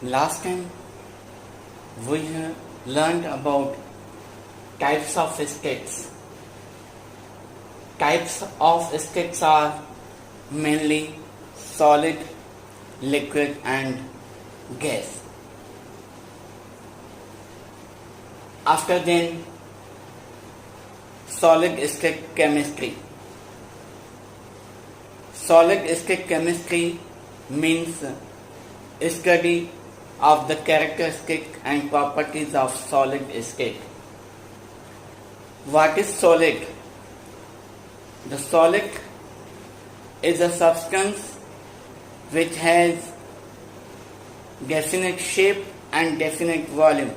Last time we learned about types of states. Types of states are mainly solid, liquid, and gas. After then, solid state chemistry. Solid state chemistry means study of the characteristic and properties of solid state. What is solid? The solid is a substance which has definite shape and definite volume.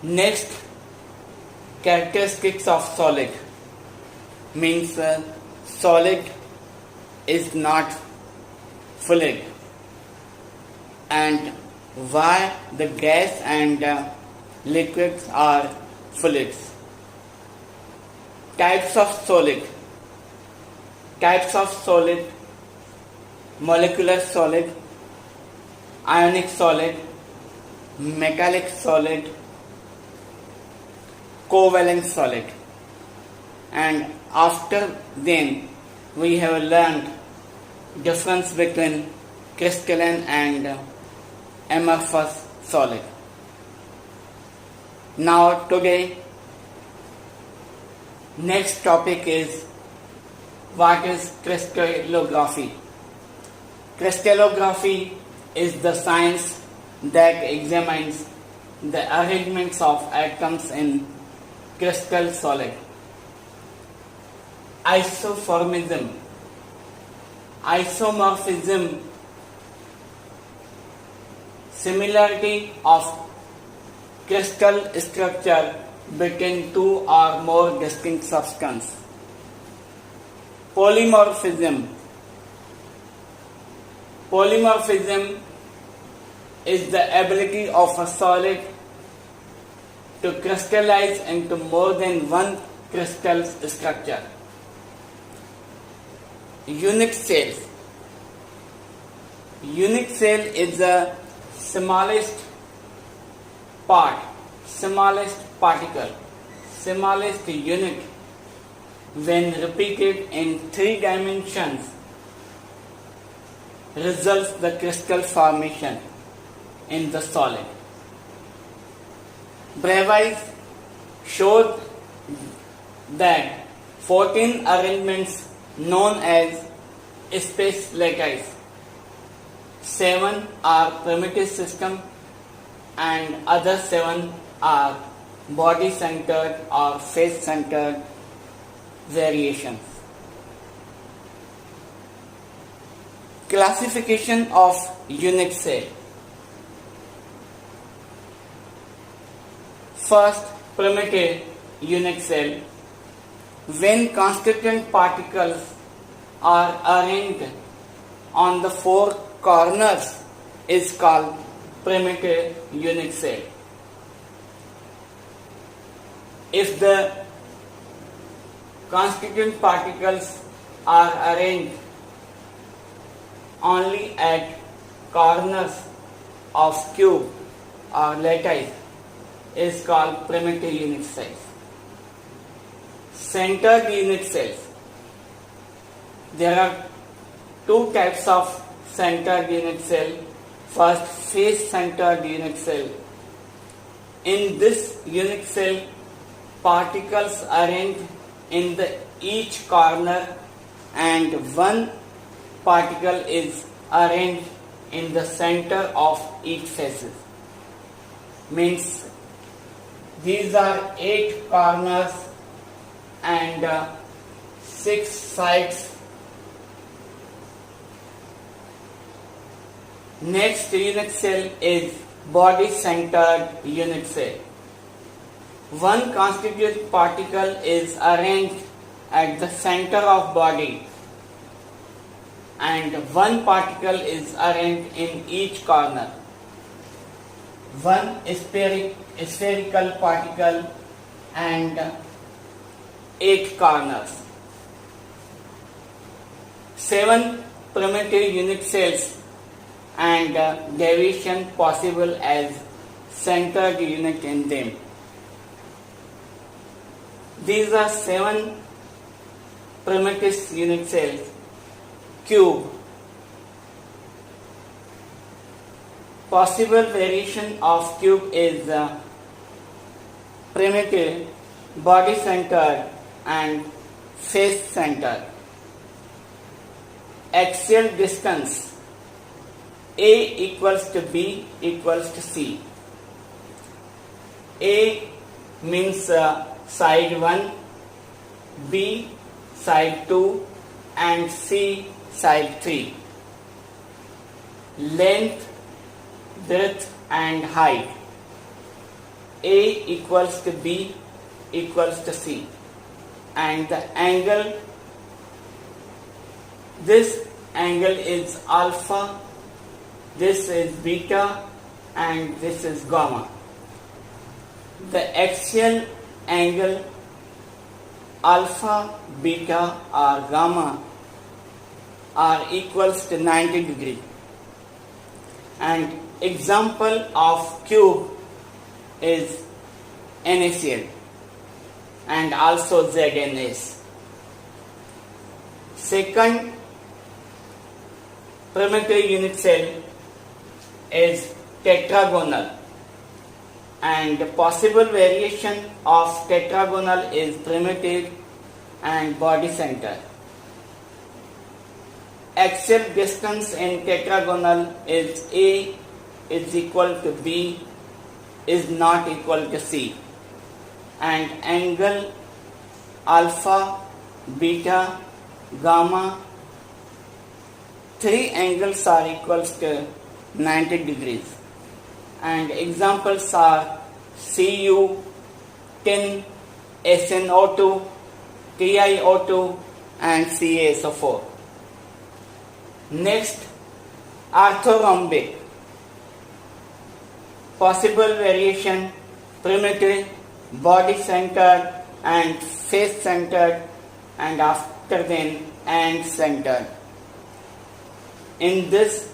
Next, characteristics of solid means solid is not fluid, and why the gas and liquids are fluids. Types of solid. Types of solid: molecular solid, ionic solid, metallic solid, covalent solid. And after then we have learned difference between crystalline and amorphous solid. Now today next topic is what is crystallography. Crystallography is the science that examines the arrangements of atoms in crystal solid. Isomorphism. Isomorphism, similarity of crystal structure between two or more distinct substances. Polymorphism. Polymorphism is the ability of a solid to crystallize into more than one crystal structure. Unit cells. Unit cell is the smallest part, smallest particle, smallest unit when repeated in 3 dimensions results the crystal formation in the solid. Bravais showed that 14 arrangements known as space lattice, 7 are primitive system and other 7 are body centered or face centered variations. Classification of unit cell. First, primitive unit cell. When constituent particles are arranged on the 4 corners is called primitive unit cell. If the constituent particles are arranged only at corners of cube or lattice is called primitive unit cells. Centered unit cells. There are 2 types of centered unit cell. First, face centered unit cell. In this unit cell, particles arranged in the each corner and one particle is arranged in the center of each face. Means these are 8 corners and 6 sides. Next unit cell is body centered unit cell. One constituent particle is arranged at the center of body and one particle is arranged in each corner. One spherical particle and 8 corners. 7 primitive unit cells and deviation possible as centered unit in them. These are 7 primitive unit cells. Cube. Possible variation of cube is primitive, body centered and face centered. Axial distance A equals to B equals to C. A means side 1, B side 2 and C side 3. Length, width and height. A equals to B equals to C. And the angle, this angle is alpha, this is beta and this is gamma. The axial angle alpha, beta or gamma are equals to 90 degree. And example of cube is NaCl and also ZnS. Second primitive unit cell is tetragonal, and the possible variation of tetragonal is primitive and body center. Axial distance in tetragonal is A is equal to B is not equal to C, and angle alpha, beta, gamma, 3 angles are equals to 90 degrees. And examples are Cu, tin, SnO2, TiO2 and CaSO4. Next, orthorhombic. Possible variation, primitive, body centered and face centered and after then end centered. In this,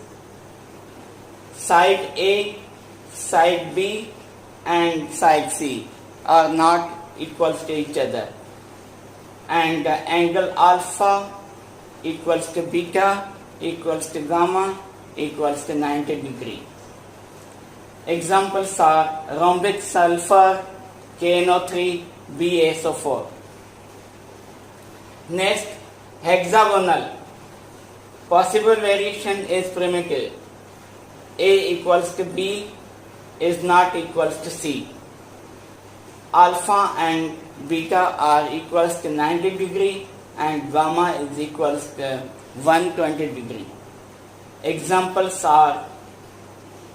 side A, side B and side C are not equal to each other, and angle alpha equals to beta equals to gamma equals to 90 degree. Examples are rhombic sulfur, KNO3, BaSO4. Next, hexagonal. Possible variation is primitive. A equals to B is not equals to C. Alpha and beta are equals to 90 degree and gamma is equals to 120 degree. Examples are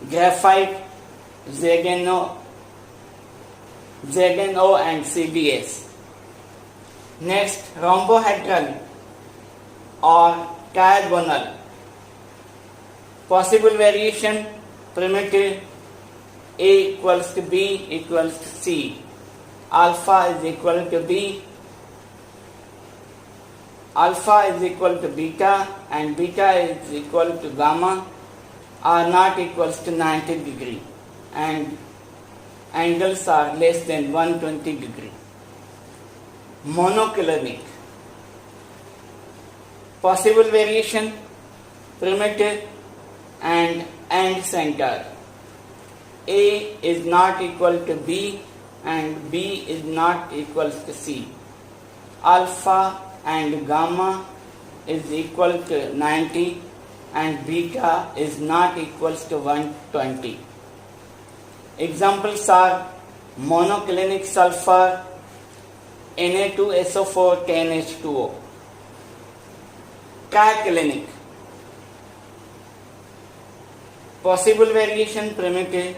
graphite, ZnO and CBS. Next, rhombohedral or diagonal. Possible variation, primitive, A equals to B equals to C. Alpha is equal to B. Alpha is equal to beta and beta is equal to gamma are not equals to 90 degree and angles are less than 120 degree. Monoclinic. Possible variation, primitive and end center. A is not equal to B and B is not equal to C. Alpha and gamma is equal to 90 and beta is not equal to 120. Examples are monoclinic sulfur, Na2SO4 10H2O. Triclinic. Possible variation, primitive,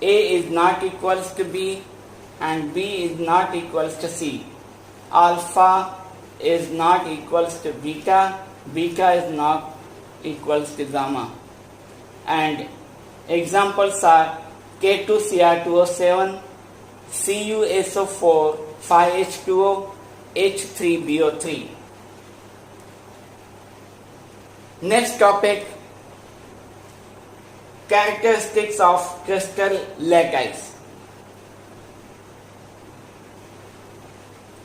A is not equals to B and B is not equals to C. Alpha is not equals to beta, beta is not equals to gamma. And examples are K2Cr2O7, CuSO4, 5H2O, H3BO3. Next topic, characteristics of crystal lattice.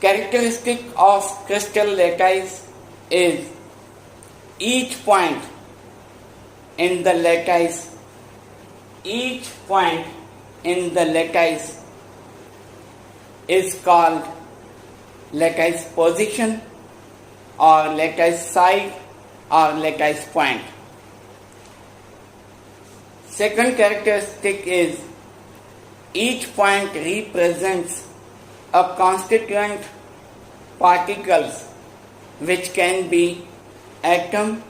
Characteristic of crystal lattice is each point in the lattice is called lattice position or lattice side or lattice point. Second characteristic is each point represents a constituent particles which can be atom,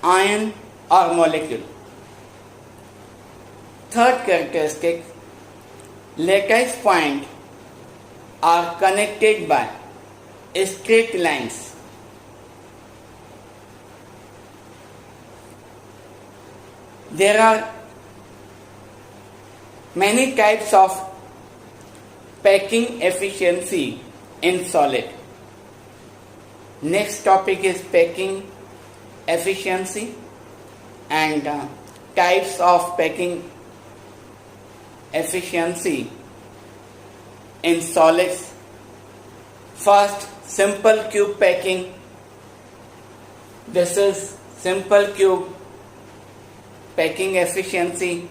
ion or molecule. Third characteristic, lattice points are connected by straight lines. There are many types of packing efficiency in solid. Next topic is packing efficiency and types of packing efficiency in solids. First, simple cube packing. This is simple cube packing efficiency.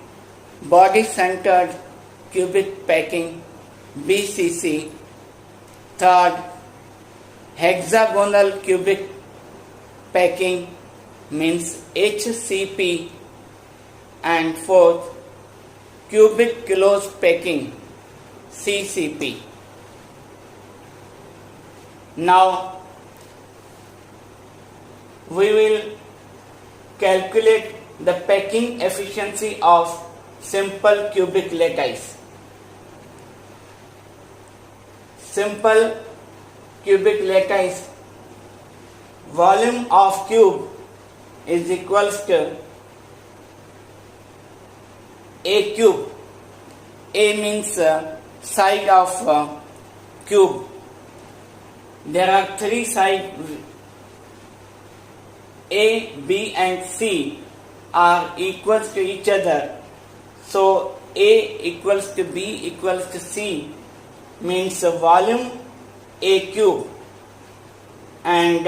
Body centered cubic packing, BCC. Third, hexagonal cubic packing means HCP. And fourth, cubic close packing, CCP. Now we will calculate the packing efficiency of simple cubic lattice. Simple cubic lattice, volume of cube is equals to A cube. A means side of cube. There are three sides. A, B and C are equals to each other. So A equals to B equals to C means volume A cube. And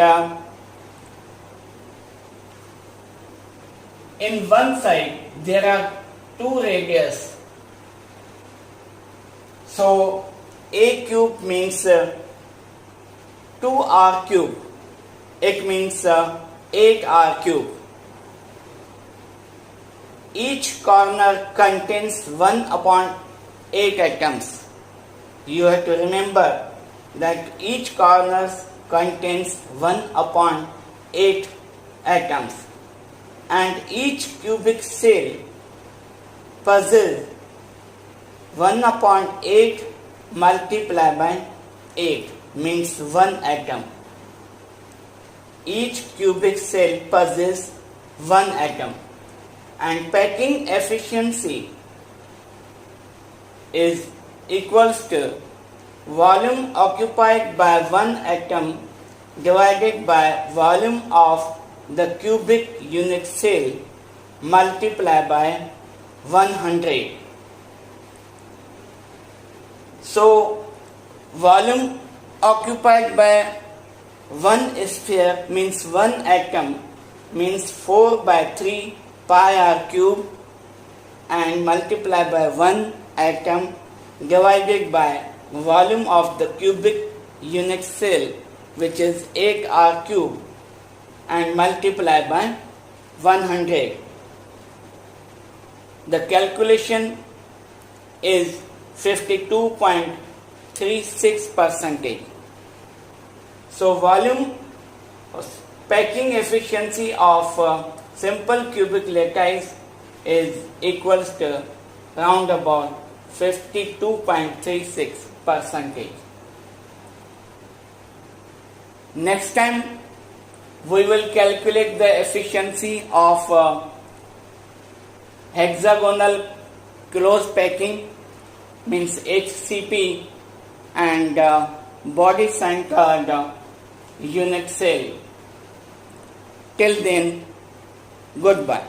in one side there are two radius. So A cube means 2R cube. It means 8R cube. Each corner contains 1/8 atoms. You have to remember that each corner contains 1/8 atoms, and each cubic cell possesses 1/8 multiplied by 8 means 1 atom. Each cubic cell possesses 1 atom, and packing efficiency is equals to volume occupied by 1 atom divided by volume of the cubic unit cell multiplied by 100. So volume occupied by one sphere means 1 atom means 4/3 pi r cube, and multiplied by 1 atom divided by volume of the cubic unit cell, which is 8r cube, and multiplied by 100. The calculation is 52.36%. So volume packing efficiency of simple cubic lattice is equals to round about 52.36%. Next time we will calculate the efficiency of hexagonal close packing means HCP and body centered unit cell. Till then, goodbye.